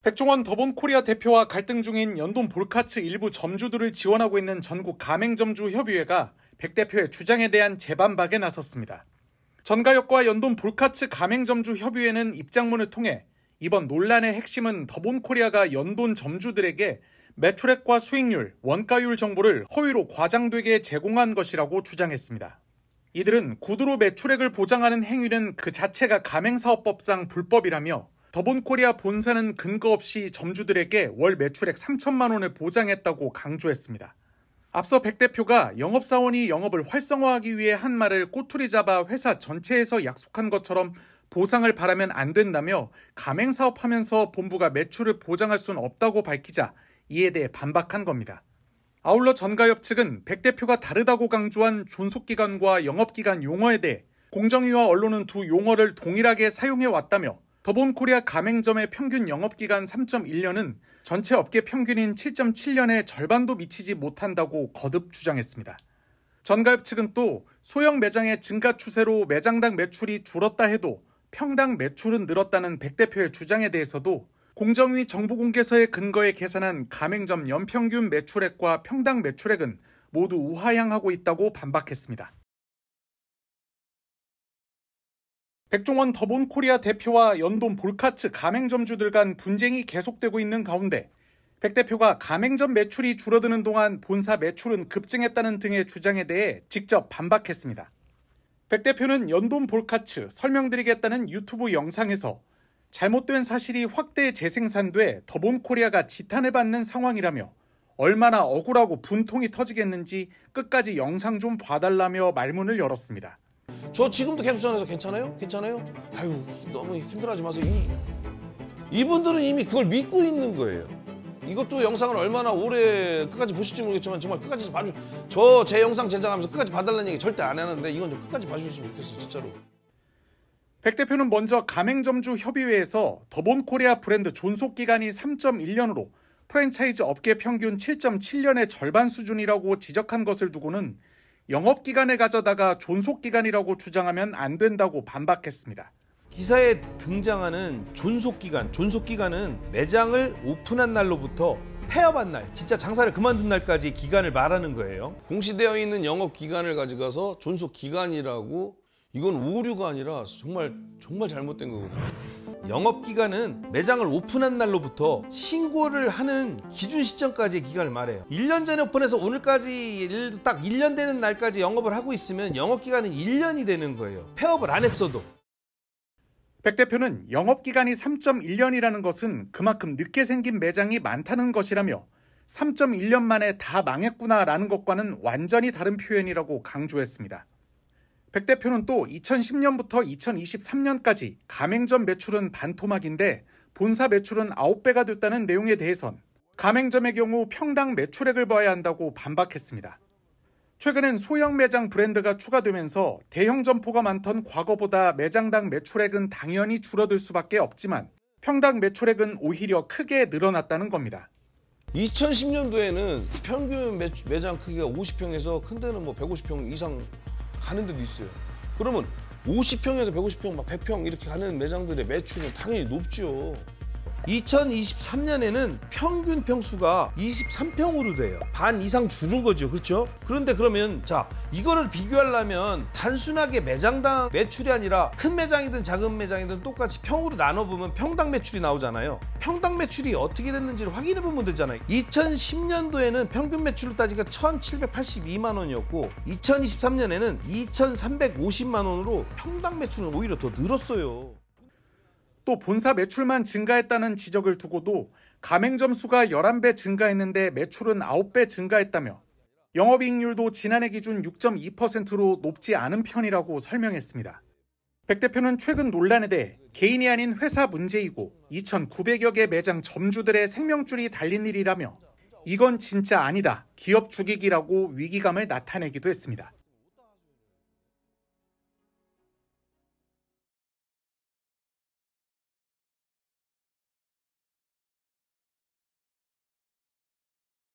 백종원 더본코리아 대표와 갈등 중인 연돈 볼카츠 일부 점주들을 지원하고 있는 전국 가맹점주 협의회가 백 대표의 주장에 대한 재반박에 나섰습니다. 전가역과 연돈 볼카츠 가맹점주 협의회는 입장문을 통해 이번 논란의 핵심은 더본코리아가 연돈 점주들에게 매출액과 수익률, 원가율 정보를 허위로 과장되게 제공한 것이라고 주장했습니다. 이들은 구두로 매출액을 보장하는 행위는 그 자체가 가맹사업법상 불법이라며 더본코리아 본사는 근거 없이 점주들에게 월 매출액 3천만 원을 보장했다고 강조했습니다. 앞서 백 대표가 영업사원이 영업을 활성화하기 위해 한 말을 꼬투리 잡아 회사 전체에서 약속한 것처럼 보상을 바라면 안 된다며 가맹사업하면서 본부가 매출을 보장할 수는 없다고 밝히자 이에 대해 반박한 겁니다. 아울러 전가협 측은 백 대표가 다르다고 강조한 존속기간과 영업기간 용어에 대해 공정위와 언론은 두 용어를 동일하게 사용해왔다며 더본코리아 가맹점의 평균 영업기간 3.1년은 전체 업계 평균인 7.7년의 절반도 미치지 못한다고 거듭 주장했습니다. 전가협 측은 또 소형 매장의 증가 추세로 매장당 매출이 줄었다 해도 평당 매출은 늘었다는 백 대표의 주장에 대해서도 공정위 정보공개서의 근거에 계산한 가맹점 연평균 매출액과 평당 매출액은 모두 우하향하고 있다고 반박했습니다. 백종원 더본코리아 대표와 연돈 볼카츠 가맹점주들 간 분쟁이 계속되고 있는 가운데 백 대표가 가맹점 매출이 줄어드는 동안 본사 매출은 급증했다는 등의 주장에 대해 직접 반박했습니다. 백 대표는 연돈 볼카츠 설명드리겠다는 유튜브 영상에서 잘못된 사실이 확대 재생산돼 더본코리아가 지탄을 받는 상황이라며 얼마나 억울하고 분통이 터지겠는지 끝까지 영상 좀 봐달라며 말문을 열었습니다. 저 지금도 계속 전화해서 괜찮아요? 괜찮아요? 아유 너무 힘들어하지 마세요. 이분들은 이미 그걸 믿고 있는 거예요. 이것도 영상을 얼마나 오래 끝까지 보실지 모르겠지만 정말 끝까지 봐주. 저 제 영상 제작하면서 끝까지 봐달라는 얘기 절대 안 하는데 이건 좀 끝까지 봐주셨으면 좋겠어요, 진짜로. 백 대표는 먼저 가맹점주 협의회에서 더본코리아 브랜드 존속기간이 3.1년으로 프랜차이즈 업계 평균 7.7년의 절반 수준이라고 지적한 것을 두고는 영업기간에 가져다가 존속기간이라고 주장하면 안 된다고 반박했습니다. 기사에 등장하는 존속기간은 매장을 오픈한 날로부터 폐업한 날, 진짜 장사를 그만둔 날까지 기간을 말하는 거예요. 공시되어 있는 영업기간을 가져가서 존속기간이라고, 이건 오류가 아니라 정말 잘못된 거거든요. 영업기간은 매장을 오픈한 날로부터 신고를 하는 기준 시점까지의 기간을 말해요. 1년 전에 오픈해서 오늘까지 딱 1년 되는 날까지 영업을 하고 있으면 영업기간은 1년이 되는 거예요. 폐업을 안 했어도. 백 대표는 영업기간이 3.1년이라는 것은 그만큼 늦게 생긴 매장이 많다는 것이라며 3.1년 만에 다 망했구나라는 것과는 완전히 다른 표현이라고 강조했습니다. 백 대표는 또 2010년부터 2023년까지 가맹점 매출은 반토막인데 본사 매출은 9배가 됐다는 내용에 대해선 가맹점의 경우 평당 매출액을 봐야 한다고 반박했습니다. 최근엔 소형 매장 브랜드가 추가되면서 대형 점포가 많던 과거보다 매장당 매출액은 당연히 줄어들 수밖에 없지만 평당 매출액은 오히려 크게 늘어났다는 겁니다. 2010년도에는 평균 매장 크기가 50평에서 큰 데는 뭐 150평 이상 가는 데도 있어요. 그러면 50평에서 150평, 막 100평 이렇게 가는 매장들의 매출은 당연히 높죠. 2023년에는 평균 평수가 23평으로 돼요. 반 이상 줄은 거죠. 그렇죠? 그런데 그러면 자, 이거를 비교하려면 단순하게 매장당 매출이 아니라 큰 매장이든 작은 매장이든 똑같이 평으로 나눠보면 평당 매출이 나오잖아요. 평당 매출이 어떻게 됐는지를 확인해 보면 되잖아요. 2010년도에는 평균 매출로 따지니까 1,782만 원이었고 2023년에는 2,350만 원으로 평당 매출은 오히려 더 늘었어요. 또 본사 매출만 증가했다는 지적을 두고도 가맹점 수가 11배 증가했는데 매출은 9배 증가했다며 영업이익률도 지난해 기준 6.2%로 높지 않은 편이라고 설명했습니다. 백 대표는 최근 논란에 대해 개인이 아닌 회사 문제이고 2,900여 개 매장 점주들의 생명줄이 달린 일이라며 이건 진짜 아니다, 기업 죽이기라고 위기감을 나타내기도 했습니다.